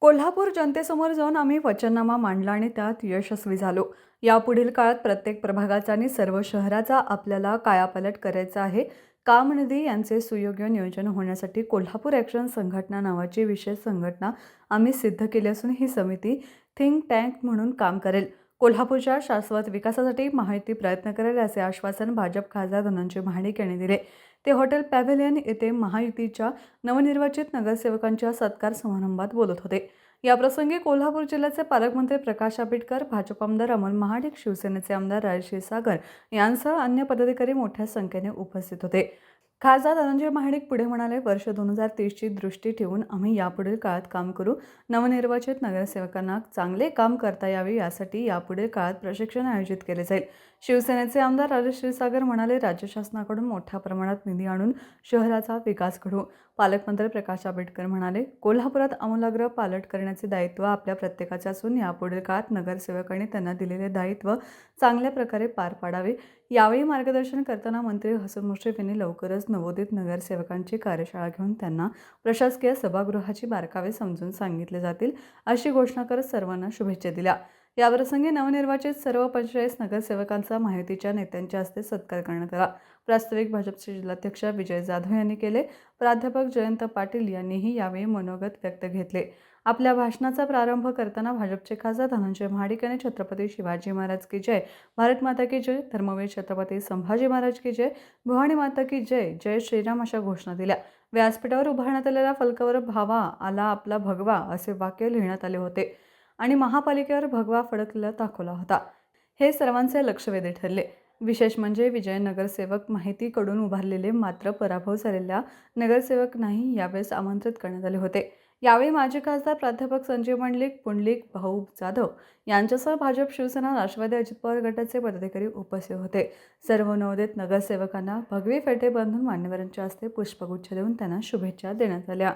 कोल्हापूर जनतेसमोर जाऊन आम्ही वचननामा मांडला आणि त्यात यशस्वी झालो. यापुढील काळात प्रत्येक प्रभागाचा आणि सर्व शहराचा आपल्याला कायापालट करायचा आहे. कामनिधी यांचे सुयोग्य नियोजन होण्यासाठी कोल्हापूर ॲक्शन संघटना नावाची विशेष संघटना आम्ही सिद्ध केली असून ही समिती थिंक टँक म्हणून काम करेल. कोल्हापूरच्या शाश्वत विकासासाठी महायुती प्रयत्न करेल असे आश्वासन भाजप खासदार धनंजय महाडिक यांनी दिले. ते हॉटेल पॅव्हेलियन येथे महायुतीच्या नवनिर्वाचित नगरसेवकांच्या सत्कार समारंभात बोलत होते. याप्रसंगी कोल्हापूर जिल्ह्याचे पालकमंत्री प्रकाश आंबेडकर, भाजप आमदार अमोल महाडिक, शिवसेनेचे आमदार राजेश क्षीरसागर यांसह अन्य पदाधिकारी मोठ्या संख्येने उपस्थित होते. खासदार धनंजय महाडिक पुढे म्हणाले, वर्ष 2030ची दृष्टी ठेवून आम्ही यापुढील काळात काम करू. नवनिर्वाचित नगरसेवकांना चांगले काम करता यावे यासाठी यापुढील काळात प्रशिक्षण आयोजित केले जाईल. शिवसेनेचे आमदार राजेश क्षीरसागर म्हणाले, राज्य शासनाकडून मोठ्या प्रमाणात निधी आणून शहराचा विकास घडवू. पालकमंत्री प्रकाश आंबेडकर म्हणाले, कोल्हापुरात आमूलाग्र पालट करण्याचे दायित्व आपल्या प्रत्येकाचे असून यापुढील काळात नगरसेवकांनी त्यांना दिलेले दायित्व चांगल्या प्रकारे पार पाडावे. यावेळी मार्गदर्शन करताना मंत्री हसन मुश्रीफ यांनी लवकरच नवोदित नगरसेवकांची कार्यशाळा घेऊन त्यांना प्रशासकीय सभागृहाची बारकावे समजून सांगितले जातील अशी घोषणा करत सर्वांना शुभेच्छा दिल्या. याप्रसंगी नवनिर्वाचित सर्व 45 नगरसेवकांचा महायुतीच्या नेत्यांच्या हस्ते सत्कार करण्यात आला. प्रास्ताविक भाजपचे जिल्हाध्यक्ष विजय जाधव यांनी केले. प्राध्यापक जयंत पाटील यांनीही यावेळी मनोगत व्यक्त घेतले. आपल्या भाषणाचा प्रारंभ करताना भाजपचे खासदार धनंजय महाडिक यांनी छत्रपती शिवाजी महाराज की जय, भारत माता की जय, धर्मवीर छत्रपती संभाजी महाराज की जय, भवानी माता की जय, जय श्रीराम अशा घोषणा दिल्या. व्यासपीठावर उभारण्यात आलेल्या फलकावर भावा आला आपला भगवा असे वाक्य लिहिण्यात आले होते आणि महापालिकेवर भगवा फडकलेला दाखवला होता. हे सर्वांचे लक्षवेधी ठरले. विशेष म्हणजे विजय नगरसेवक माहितीकडून उभारलेले मात्र पराभव झालेल्या नगरसेवकांनाही यावेळेस आमंत्रित करण्यात आले होते. यावेळी माजी खासदार प्राध्यापक संजय मंडलिक, पुंडलिक भाऊ जाधव यांच्यासह भाजप, शिवसेना, राष्ट्रवादी, अजित पवार गटाचे पदाधिकारी उपस्थित होते. सर्व नवोदित नगरसेवकांना भगवे फेटे बांधून मान्यवरांच्या हस्ते पुष्पगुच्छ देऊन त्यांना शुभेच्छा देण्यात आल्या.